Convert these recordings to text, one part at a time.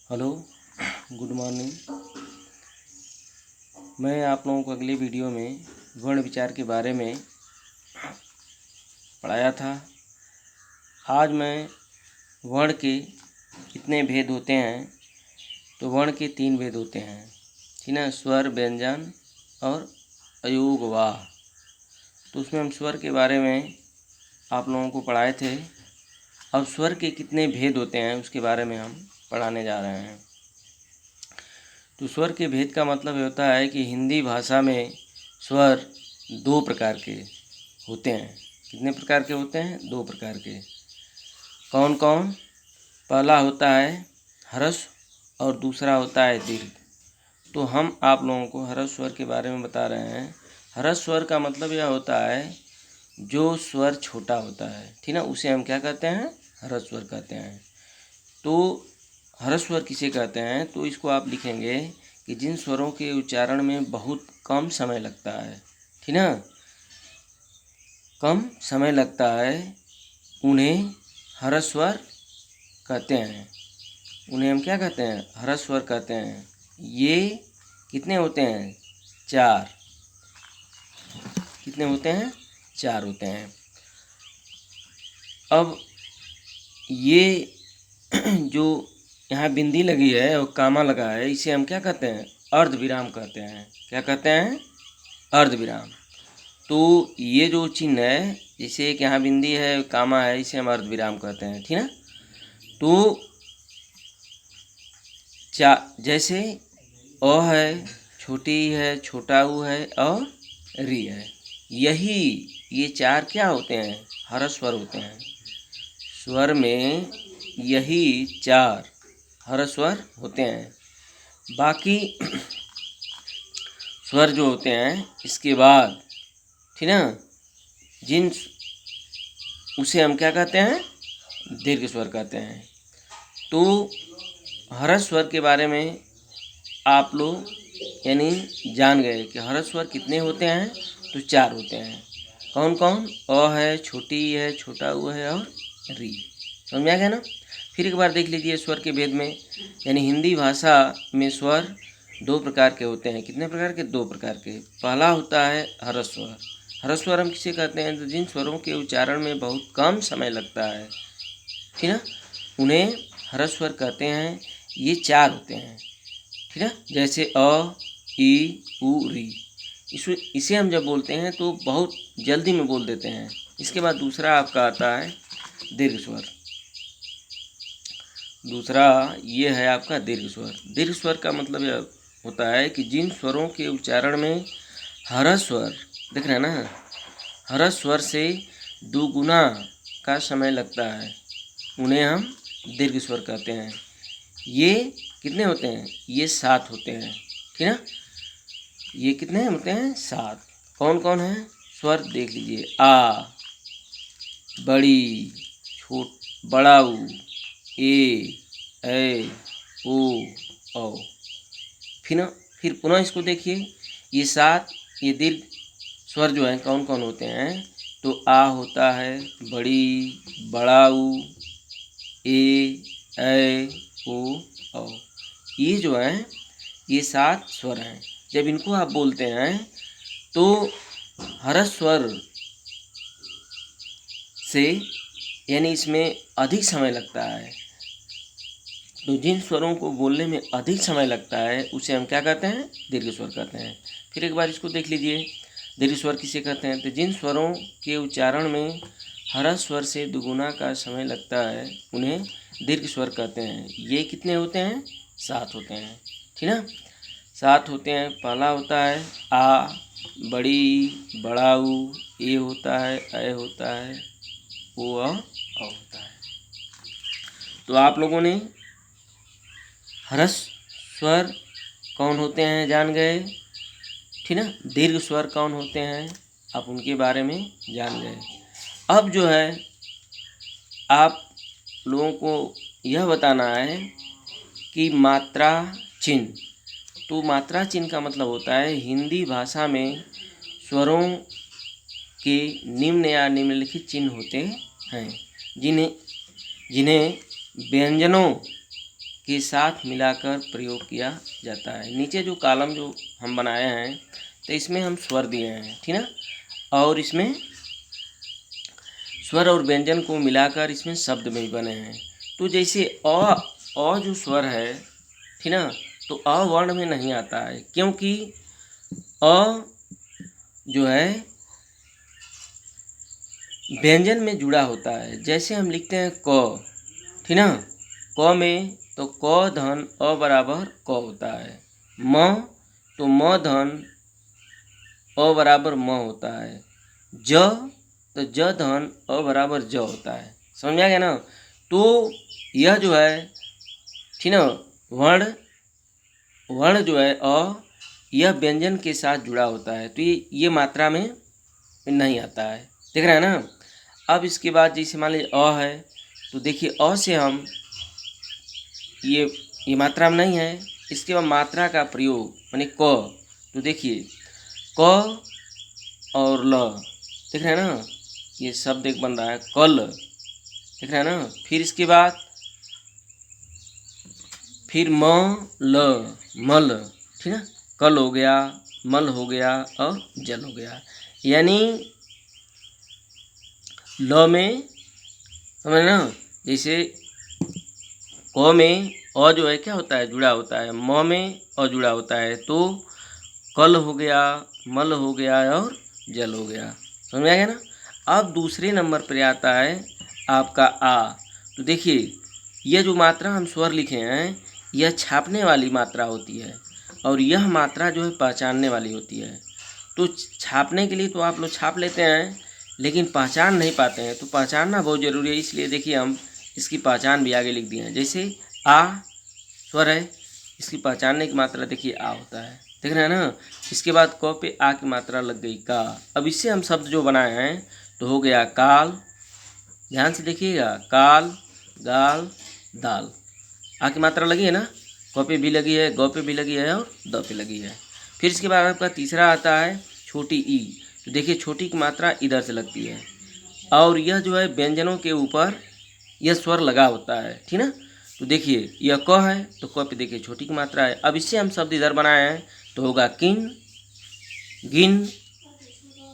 Hello, good morning. मैं आप लोगों को अगले वीडियो में वर्ण विचार के बारे में पढ़ाया था। आज मैं वर्ण के कितने भेद होते हैं, तो वर्ण के 3 भेद होते हैं, ठीक ना। स्वर, व्यंजन और अयोगवाह। तो उसमें हम स्वर के बारे में आप लोगों को पढ़ाए थे। अब स्वर के कितने भेद होते हैं उसके बारे में हम पढ़ाने जा रहे हैं। तो स्वर के भेद का मतलब ये होता है कि हिंदी भाषा में स्वर 2 प्रकार के होते हैं। कितने प्रकार के होते हैं? 2 प्रकार के। कौन कौन? पहला होता है ह्रस्व और दूसरा होता है दीर्घ। तो हम आप लोगों को ह्रस्व स्वर के बारे में बता रहे हैं। ह्रस्व स्वर का मतलब यह होता है जो स्वर छोटा होता है, ठीक ना, उसे हम क्या कहते हैं? ह्रस्व स्वर कहते हैं। तो ह्रस्व स्वर किसे कहते हैं? तो इसको आप लिखेंगे कि जिन स्वरों के उच्चारण में बहुत कम समय लगता है, ठीक ना, कम समय लगता है, उन्हें ह्रस्व स्वर कहते हैं। उन्हें हम क्या कहते हैं? ह्रस्व स्वर कहते हैं। ये कितने होते हैं? 4। कितने होते हैं? 4 होते हैं। अब ये जो यहाँ बिंदी लगी है और कामा लगा है, इसे हम क्या कहते हैं? अर्धविराम कहते हैं। क्या कहते हैं? अर्धविराम। तो ये जो चिन्ह है, जैसे एक यहाँ बिंदी है, कामा है, इसे हम अर्धविराम कहते हैं, ठीक ना। तो जैसे अ है, छोटी है, छोटा ऊ है और री है, ये 4 क्या होते हैं? ह्रस्व स्वर होते हैं। स्वर में यही 4 ह्रस्व स्वर होते हैं। बाकी स्वर जो होते हैं इसके बाद, ठीक ना, जिन उसे हम क्या कहते हैं? दीर्घ स्वर कहते हैं। तो ह्रस्व स्वर के बारे में आप लोग यानी जान गए कि ह्रस्व स्वर कितने होते हैं? तो 4 होते हैं। कौन कौन? अ है, छोटी है, छोटा ऊ है और री। समझ में आ गया ना। फिर एक बार देख लीजिए स्वर के भेद में, यानी हिंदी भाषा में स्वर 2 प्रकार के होते हैं। कितने प्रकार के? 2 प्रकार के। पहला होता है ह्रस्व स्वर। ह्रस्व स्वर हम किसे कहते हैं? तो जिन स्वरों के उच्चारण में बहुत कम समय लगता है, ठीक ना, उन्हें ह्रस्व स्वर कहते हैं। ये 4 होते हैं, ठीक है। जैसे अ, ई, उ, री। इसे हम जब बोलते हैं तो बहुत जल्दी में बोल देते हैं। इसके बाद दूसरा आपका आता है दीर्घ स्वर। दूसरा ये है आपका दीर्घ स्वर। दीर्घ स्वर का मतलब यह होता है कि जिन स्वरों के उच्चारण में ह्रस्व स्वर, देख रहे हैं ना, ह्रस्व स्वर से 2 गुना का समय लगता है, उन्हें हम दीर्घ स्वर कहते हैं। ये कितने होते हैं? ये 7 होते हैं, ठीक है। ये कितने होते हैं? 7। कौन कौन है? स्वर देख लीजिए। आ, बड़ी, बड़ा ऊ, ए, ओ, औ। फिर पुनः इसको देखिए, ये 7 ये दीर्घ स्वर जो हैं कौन कौन होते हैं? तो आ होता है, बड़ी, बड़ा ऊ, ए, ओ, औ। ये जो हैं ये 7 स्वर हैं। जब इनको आप बोलते हैं तो ह्रस्व स्वर से यानी इसमें अधिक समय लगता है। तो जिन स्वरों को बोलने में अधिक समय लगता है उसे हम क्या कहते हैं? दीर्घ स्वर कहते हैं। फिर एक बार इसको देख लीजिए, दीर्घ स्वर किसे कहते हैं? तो जिन स्वरों के उच्चारण में ह्रस्व स्वर से दुगुना का समय लगता है उन्हें दीर्घ स्वर कहते हैं। ये कितने होते हैं? 7 होते हैं, ठीक ना। 7 होते हैं। पहला होता है आ, बड़ी, बड़ा ऊ, ए होता है, ऐ होता है, ओ, औ होता है। तो आप लोगों ने ह्रस्व स्वर कौन होते हैं जान गए, ठीक ना। दीर्घ स्वर कौन होते हैं आप उनके बारे में जान गए। अब जो है आप लोगों को यह बताना है कि मात्रा चिन्ह। तो मात्रा चिन्ह का मतलब होता है हिंदी भाषा में स्वरों के निम्न या निम्नलिखित चिन्ह होते हैं, जिन्हें जिन्हें व्यंजनों के साथ मिलाकर प्रयोग किया जाता है। नीचे जो कॉलम जो हम बनाए हैं तो इसमें हम स्वर दिए हैं, ठीक ना, और इसमें स्वर और व्यंजन को मिलाकर इसमें शब्द भी बने हैं। तो जैसे अ जो स्वर है, ठीक ना, तो अ वर्ण में नहीं आता है, क्योंकि अ जो है व्यंजन में जुड़ा होता है। जैसे हम लिखते हैं क, ठीक ना, क में तो क धन अ बराबर क होता है। म तो म धन अ बराबर म होता है। ज तो ज धन अ बराबर ज होता है। समझ में आ गया ना। तो यह जो है, ठीक ना, वर्ण जो है अ, यह व्यंजन के साथ जुड़ा होता है, तो ये मात्रा में नहीं आता है। देख रहे हैं ना। अब इसके बाद जैसे मान लीजिए अ है, तो देखिए अ से हम ये मात्रा में नहीं है, इसके बाद मात्रा का प्रयोग माने क, तो देखिए क और ल, देख रहे हैं ना, ये शब्द एक बन रहा है कल, देख रहे हैं ना। फिर इसके बाद फिर म ल मल, ठीक है, कल हो गया, मल हो गया और जल हो गया। यानी ल में समझ ना, जैसे क में अ जो है क्या होता है, जुड़ा होता है, म में अ जुड़ा होता है, तो कल हो गया, मल हो गया और जल हो गया। समझ में आ गया ना। अब दूसरे नंबर पर आता है आपका आ। तो देखिए यह जो मात्रा हम स्वर लिखे हैं, यह छापने वाली मात्रा होती है और यह मात्रा जो है पहचानने वाली होती है। तो छापने के लिए तो आप लोग छाप लेते हैं, लेकिन पहचान नहीं पाते हैं, तो पहचानना बहुत ज़रूरी है। इसलिए देखिए हम इसकी पहचान भी आगे लिख दिए हैं। जैसे आ स्वर है, इसकी पहचानने की मात्रा देखिए आ होता है, देख रहे हैं ना। इसके बाद क पे आ की मात्रा लग गई का। अब इससे हम शब्द जो बनाए हैं तो हो गया काल, ध्यान से देखिएगा, काल, गाल, दाल। आ की मात्रा लगी है ना, क पे भी लगी है, ग पे भी लगी है और द पे लगी है। फिर इसके बाद आपका तीसरा आता है छोटी ई। तो देखिए छोटी की मात्रा इधर से लगती है और यह जो है व्यंजनों के ऊपर यह स्वर लगा होता है, ठीक ना। तो देखिए यह क है, तो क पे देखिए छोटी की मात्रा है। अब इससे हम शब्द इधर बनाए हैं तो होगा किन, गिन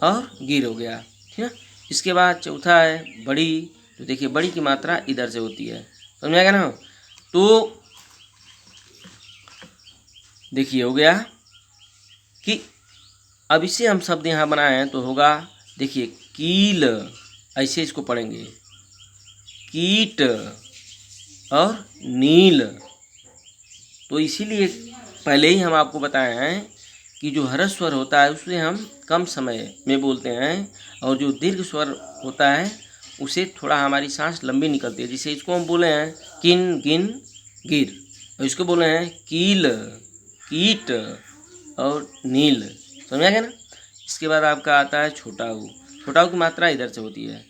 और गिर हो गया, ठीक है। इसके बाद चौथा है बड़ी। तो देखिए बड़ी की मात्रा इधर से होती है, समझ में आएगा ना। तो देखिए हो गया कि अब इससे हम शब्द यहाँ बनाए हैं तो होगा, देखिए कील, ऐसे इसको पढ़ेंगे, कीट और नील। तो इसीलिए पहले ही हम आपको बताए हैं कि जो ह्रस्व स्वर होता है उसे हम कम समय में बोलते हैं और जो दीर्घ स्वर होता है उसे थोड़ा हमारी सांस लंबी निकलती है। जैसे इसको हम बोले हैं किन, गिन, गिर, और इसको बोले हैं कील, कीट और नील। समझ आ गया ना। इसके बाद आपका आता है छोटा ऊ। छोटा ऊ की मात्रा इधर से होती है,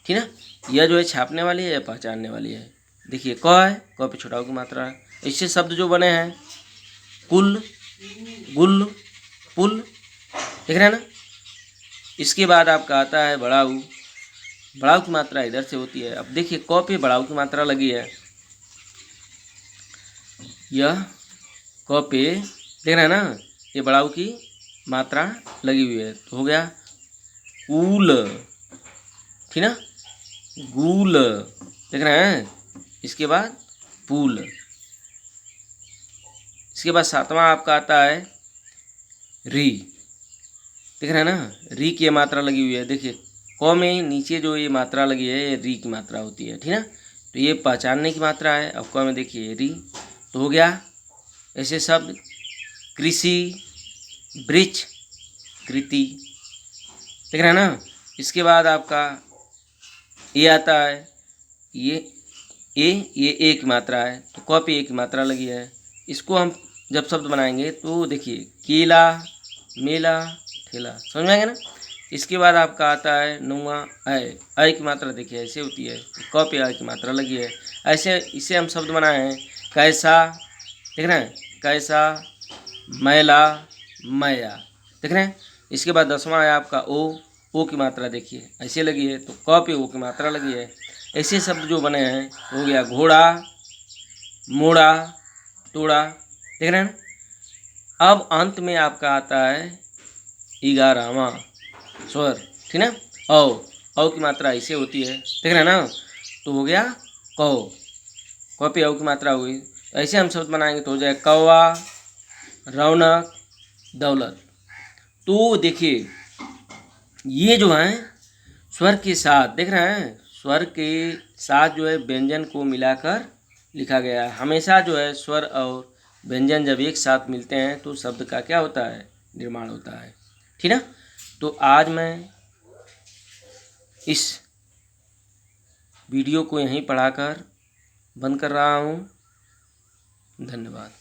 ठीक ना। यह जो है छापने वाली है या पहचानने वाली है। देखिए क है, क पे छोटा ऊ की मात्रा है। इससे शब्द जो बने हैं कुल, गुल, पुल, देख रहे हैं ना। इसके बाद आपका आता है बड़ा ऊ। बड़ा ऊ की मात्रा इधर से होती है। अब देखिए क पे बड़ा ऊ की मात्रा लगी है, यह क पे देख रहे हैं ना, ये बड़ा ऊ की मात्रा लगी हुई है, तो हो गया कूल, ठीक ना, गूल, देख रहे हैं। इसके बाद पूल। इसके बाद सातवां आपका आता है री, देख रहे हैं ना, री की ये मात्रा लगी हुई है। देखिए क में नीचे जो ये मात्रा लगी है ये री की मात्रा होती है, ठीक ना। तो ये पहचानने की मात्रा है। अब क में देखिए री, तो हो गया ऐसे शब्द कृषि, वृक्ष, कृति, देख रहे हैं ना। इसके बाद आपका ये आता है, ये एक मात्रा है, तो क पे एक मात्रा लगी है। इसको हम जब शब्द बनाएंगे तो देखिए केला, मेला, ठेला, समझ में आएगा ना। इसके बाद आपका आता है नुआ ऐ की मात्रा देखिए ऐसे होती है, क पे ऐ की मात्रा लगी है। ऐसे इसे हम शब्द बनाए हैं कैसा, देख रहे हैं, कैसा, मैला, मैया, देख रहे हैं। इसके बाद 10वां है आपका ओ की मात्रा देखिए ऐसे लगी है, तो क पे ओ की मात्रा लगी है। ऐसे शब्द जो बने हैं हो गया घोड़ा, मोड़ा, तोड़ा, देख रहे हैं ना। अब अंत में आपका आता है 11वां स्वर, ठीक ना। औ की मात्रा ऐसे होती है, देख रहे हैं ना। तो हो गया कौ, कौ पे औ की मात्रा हुई। ऐसे हम शब्द बनाएंगे तो हो जाए कौवा, रौनक, दौलत। तो देखिए ये जो है स्वर के साथ, देख रहे हैं, स्वर के साथ जो है व्यंजन को मिलाकर लिखा गया है। हमेशा जो है स्वर और व्यंजन जब एक साथ मिलते हैं तो शब्द का क्या होता है, निर्माण होता है, ठीक ना। तो आज मैं इस वीडियो को यहीं पढ़ाकर बंद कर रहा हूँ। धन्यवाद।